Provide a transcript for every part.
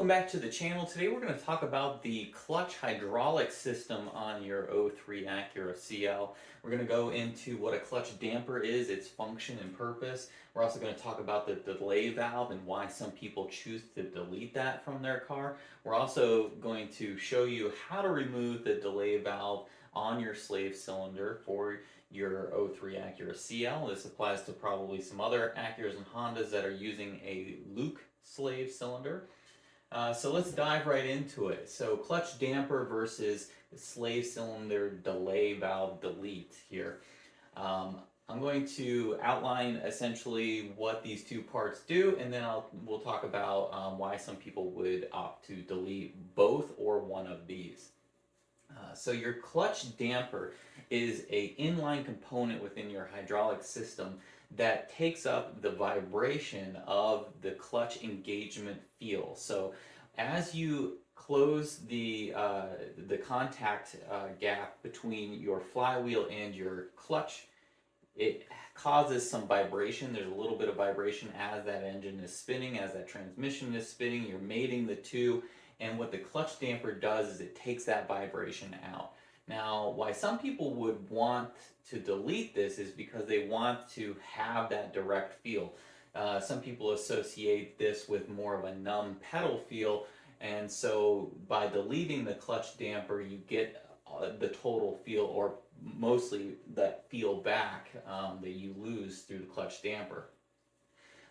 Welcome back to the channel. Today we're going to talk about the clutch hydraulic system on your '03 Acura CL. We're going to go into what a clutch damper is, its function and purpose. We're also going to talk about the delay valve and why some people choose to delete that from their car. We're also going to show you how to remove the delay valve on your slave cylinder for your '03 Acura CL. This applies to probably some other Acuras and Hondas that are using a LuK slave cylinder. So let's dive right into it. So clutch damper versus slave cylinder delay valve delete here. I'm going to outline essentially what these two parts do, and then we'll talk about why some people would opt to delete both or one of these. So your clutch damper is a inline component within your hydraulic system that takes up the vibration of the clutch engagement feel. So as you close the contact gap between your flywheel and your clutch, it causes some vibration. There's a little bit of vibration as that engine is spinning, as that transmission is spinning. You're mating the two, and what the clutch damper does is it takes that vibration out. Now, why some people would want to delete this is because they want to have that direct feel. Some people associate this with more of a numb pedal feel, and so by deleting the clutch damper, you get the total feel, or mostly that feel back that you lose through the clutch damper.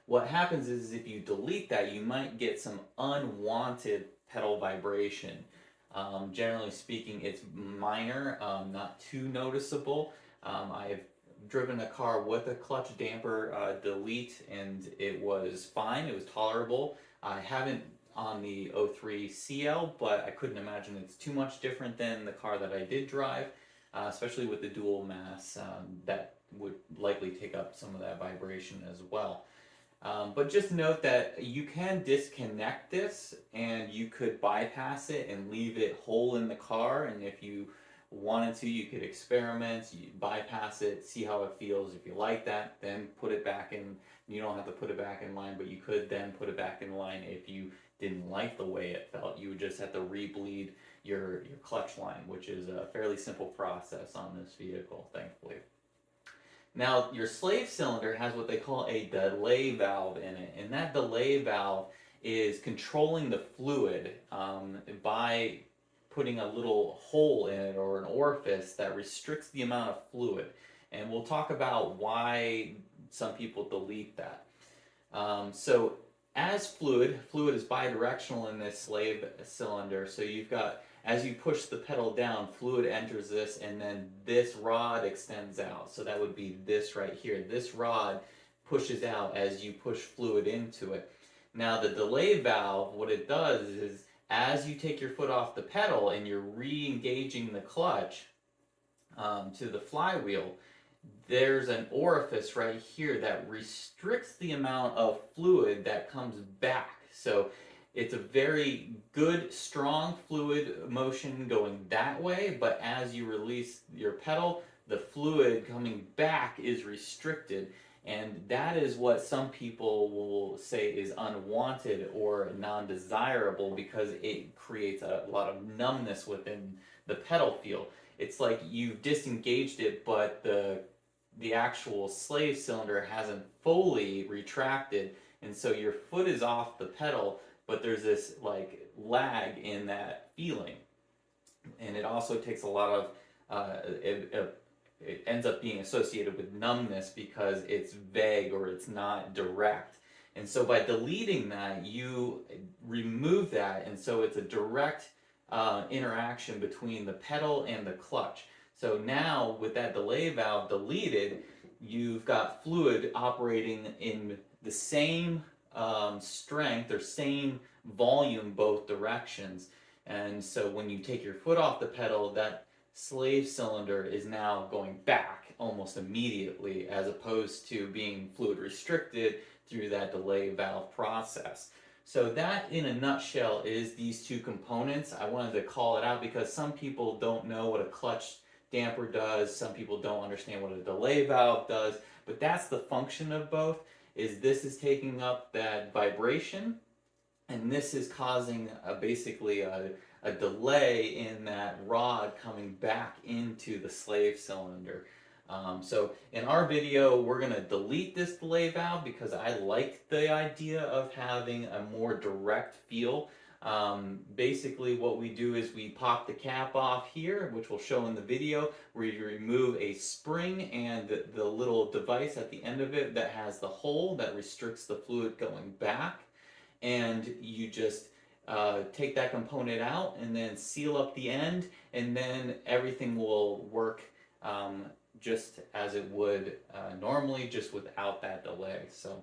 What happens is if you delete that, you might get some unwanted pedal vibration. Generally speaking, it's minor, not too noticeable. I've driven a car with a clutch damper delete, and it was fine. It was tolerable. I haven't on the '03 CL, but I couldn't imagine it's too much different than the car that I did drive, especially with the dual mass. That would likely take up some of that vibration as well. But just note that you can disconnect this and you could bypass it and leave it whole in the car. And if you wanted to, you could experiment, you bypass it, see how it feels. If you like that, then put it back in. You don't have to put it back in line, but you could then put it back in line if you didn't like the way it felt. You would just have to re-bleed your clutch line, which is a fairly simple process on this vehicle, thankfully. Now, your slave cylinder has what they call a delay valve in it, and that delay valve is controlling the fluid by putting a little hole in it or an orifice that restricts the amount of fluid. And we'll talk about why some people delete that. So as fluid is bidirectional in this slave cylinder, so you've got, as you push the pedal down, fluid enters this, and then this rod extends out. So that would be this right here. This rod pushes out as you push fluid into it. Now the delay valve, what it does is as you take your foot off the pedal and you're re-engaging the clutch to the flywheel, there's an orifice right here that restricts the amount of fluid that comes back. So it's a very good, strong fluid motion going that way, but as you release your pedal, the fluid coming back is restricted, and that is what some people will say is unwanted or non-desirable because it creates a lot of numbness within the pedal feel. It's like you've disengaged it, but the actual slave cylinder hasn't fully retracted, and so your foot is off the pedal, but there's this like lag in that feeling. And it also takes a lot of, it ends up being associated with numbness because it's vague or it's not direct. And so by deleting that, you remove that, and so it's a direct interaction between the pedal and the clutch. So now with that delay valve deleted, you've got fluid operating in the same strength or same volume both directions. And so when you take your foot off the pedal, that slave cylinder is now going back almost immediately, as opposed to being fluid restricted through that delay valve process. So that in a nutshell is these two components. I wanted to call it out because some people don't know what a clutch damper does, some people don't understand what a delay valve does, but that's the function of both. Is this is taking up that vibration and this is causing basically a delay in that rod coming back into the slave cylinder. So in our video, we're going to delete this delay valve because I like the idea of having a more direct feel. Basically what we do is we pop the cap off here, which we'll show in the video, where you remove a spring and the little device at the end of it that has the hole that restricts the fluid going back, and you just take that component out and then seal up the end, and then everything will work um, just as it would normally, just without that delay. So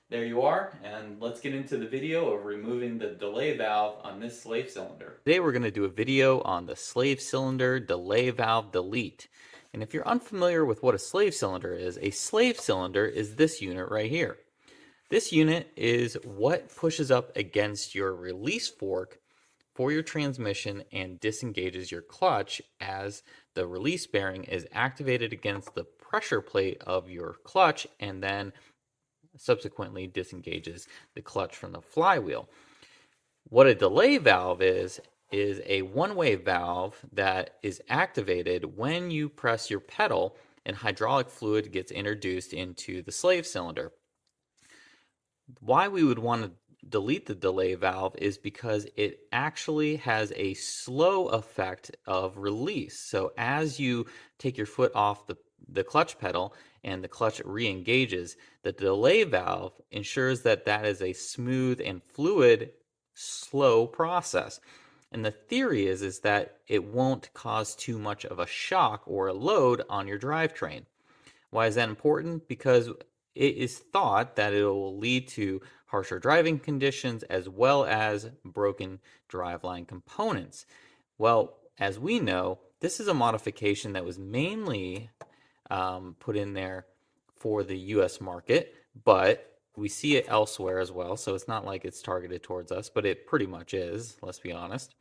there you are, and let's get into the video of removing the delay valve on this slave cylinder. Today we're going to do a video on the slave cylinder delay valve delete. And if you're unfamiliar with what a slave cylinder is this unit right here. This unit is what pushes up against your release fork for your transmission and disengages your clutch as the release bearing is activated against the pressure plate of your clutch and then subsequently disengages the clutch from the flywheel. What a delay valve is a one-way valve that is activated when you press your pedal and hydraulic fluid gets introduced into the slave cylinder. Why we would want to delete the delay valve is because it actually has a slow effect of release. So as you take your foot off the clutch pedal and the clutch re-engages, the delay valve ensures that that is a smooth and fluid, slow process. And the theory is that it won't cause too much of a shock or a load on your drivetrain. Why is that important? Because it is thought that it will lead to harsher driving conditions as well as broken driveline components. Well, as we know, this is a modification that was mainly put in there for the US market, but we see it elsewhere as well. So it's not like it's targeted towards us, but it pretty much is, let's be honest.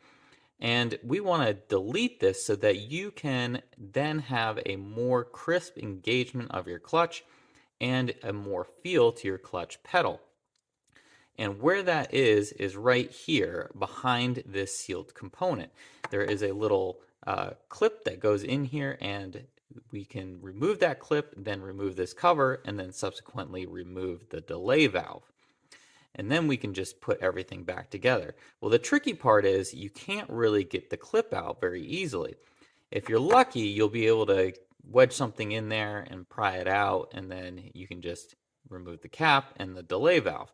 And we want to delete this so that you can then have a more crisp engagement of your clutch and a more feel to your clutch pedal. And where that is right here behind this sealed component. There is a little clip that goes in here, and we can remove that clip, then remove this cover, and then subsequently remove the delay valve. And then we can just put everything back together. Well, the tricky part is you can't really get the clip out very easily. If you're lucky, you'll be able to wedge something in there and pry it out, and then you can just remove the cap and the delay valve.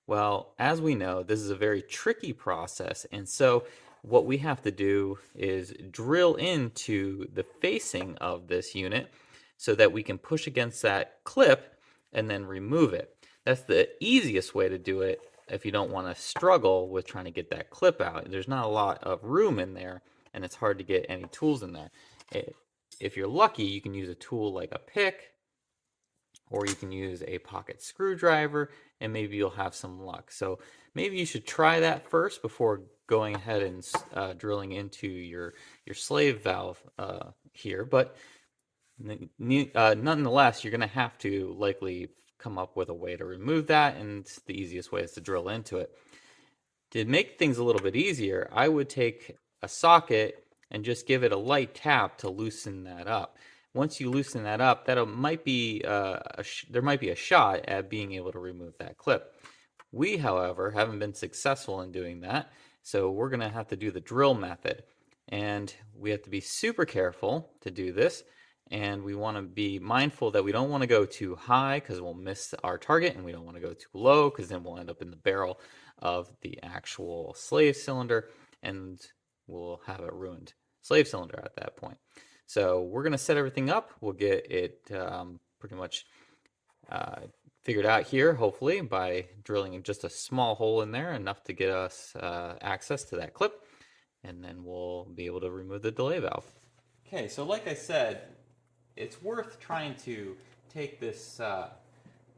Well, as we know, this is a very tricky process, and so what we have to do is drill into the facing of this unit so that we can push against that clip and then remove it. That's the easiest way to do it if you don't want to struggle with trying to get that clip out. There's not a lot of room in there, and it's hard to get any tools in there. If you're lucky, you can use a tool like a pick, or you can use a pocket screwdriver, and maybe you'll have some luck. So maybe you should try that first before going ahead and drilling into your slave valve here. But nonetheless, you're going to have to likely come up with a way to remove that, and the easiest way is to drill into it. To make things a little bit easier, I would take a socket and just give it a light tap to loosen that up. Once you loosen that up, there might be a shot at being able to remove that clip. We, however, haven't been successful in doing that, so we're going to have to do the drill method. And we have to be super careful to do this, and we want to be mindful that we don't want to go too high because we'll miss our target, and we don't want to go too low because then we'll end up in the barrel of the actual slave cylinder, and we'll have a ruined slave cylinder at that point. So we're going to set everything up. We'll get it pretty much figured out here, hopefully, by drilling just a small hole in there, enough to get us access to that clip, and then we'll be able to remove the delay valve. Okay, so like I said, it's worth trying to take this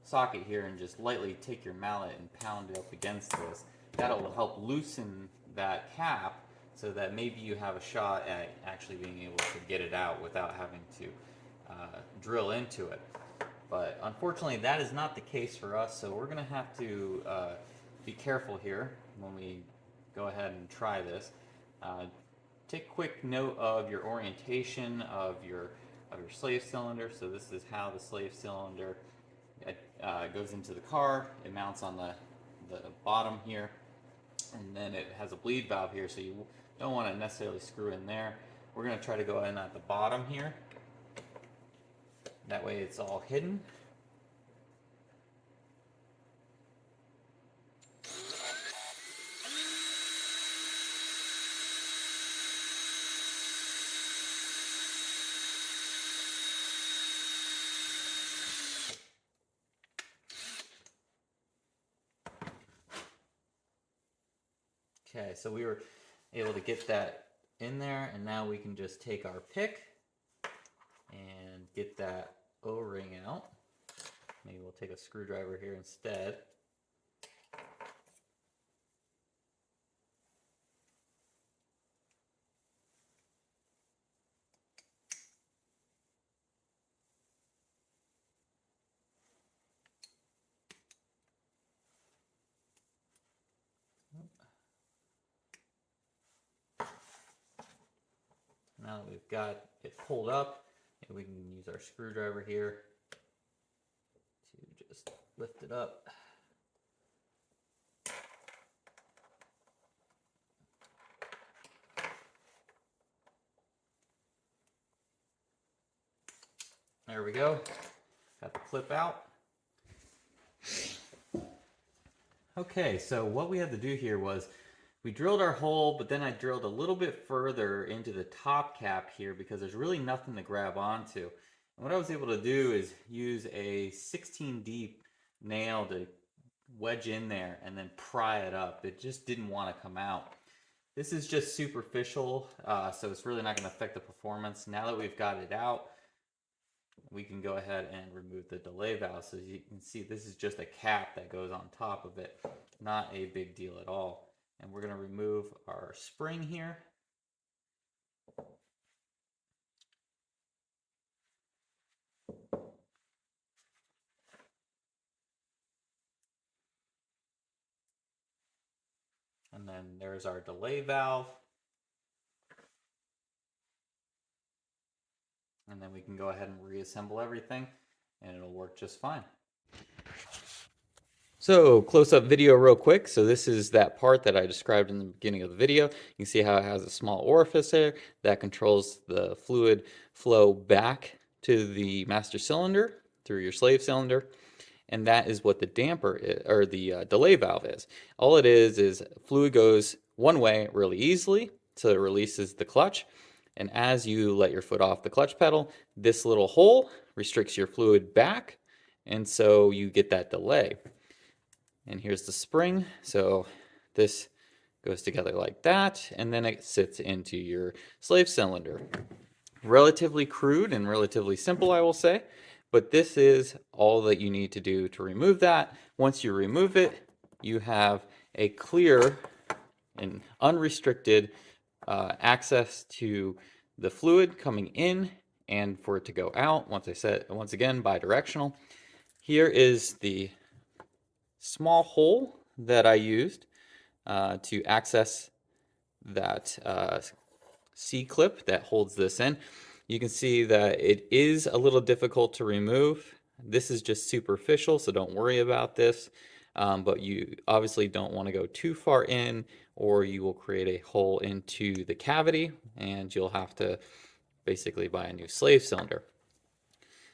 socket here and just lightly take your mallet and pound it up against this. That'll help loosen that cap so that maybe you have a shot at actually being able to get it out without having to drill into it. But unfortunately, that is not the case for us, so we're going to have to be careful here when we go ahead and try this. Take quick note of your orientation of your slave cylinder. So this is how the slave cylinder goes into the car. It mounts on the bottom here, and then it has a bleed valve here, so you don't want to necessarily screw in there. We're going to try to go in at the bottom here. That way it's all hidden. Okay, so we were able to get that in there, and now we can just take our pick and get that O-ring out. Maybe we'll take a screwdriver here instead. Now that we've got it pulled up, we can use our screwdriver here to just lift it up. There we go. Got the clip out. Okay, so what we had to do here was we drilled our hole, but then I drilled a little bit further into the top cap here because there's really nothing to grab onto. And what I was able to do is use a 16 deep nail to wedge in there and then pry it up. It just didn't want to come out. This is just superficial, so it's really not going to affect the performance. Now that we've got it out, we can go ahead and remove the delay valve. So you can see this is just a cap that goes on top of it. Not a big deal at all. And we're going to remove our spring here. And then there's our delay valve. And then we can go ahead and reassemble everything, and it'll work just fine. So close-up video real quick. So this is that part that I described in the beginning of the video. You can see how it has a small orifice there that controls the fluid flow back to the master cylinder through your slave cylinder. And that is what the damper is, or the delay valve is. All it is fluid goes one way really easily, so it releases the clutch. And as you let your foot off the clutch pedal, this little hole restricts your fluid back, and so you get that delay. And here's the spring, so this goes together like that, and then it sits into your slave cylinder. Relatively crude and relatively simple, I will say, but this is all that you need to do to remove that. Once you remove it, you have a clear and unrestricted access to the fluid coming in and for it to go out. Once again, bi-directional. Here is the small hole that I used to access that C-clip that holds this in. You can see that it is a little difficult to remove. This is just superficial, so don't worry about this. But you obviously don't want to go too far in, or you will create a hole into the cavity, and you'll have to basically buy a new slave cylinder.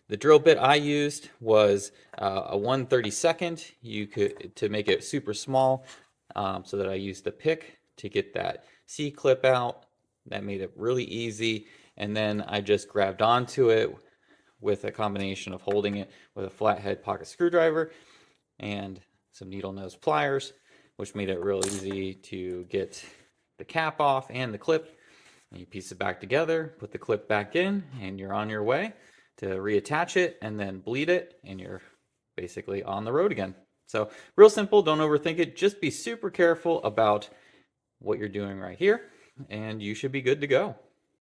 The drill bit I used was a 1/32. You could to make it super small, so that I used the pick to get that C-clip out. That made it really easy, and then I just grabbed onto it with a combination of holding it with a flathead pocket screwdriver and some needle nose pliers, which made it real easy to get the cap off and the clip. And you piece it back together, put the clip back in, and you're on your way to reattach it and then bleed it, and you're basically on the road again. So real simple, don't overthink it. Just be super careful about what you're doing right here, and you should be good to go.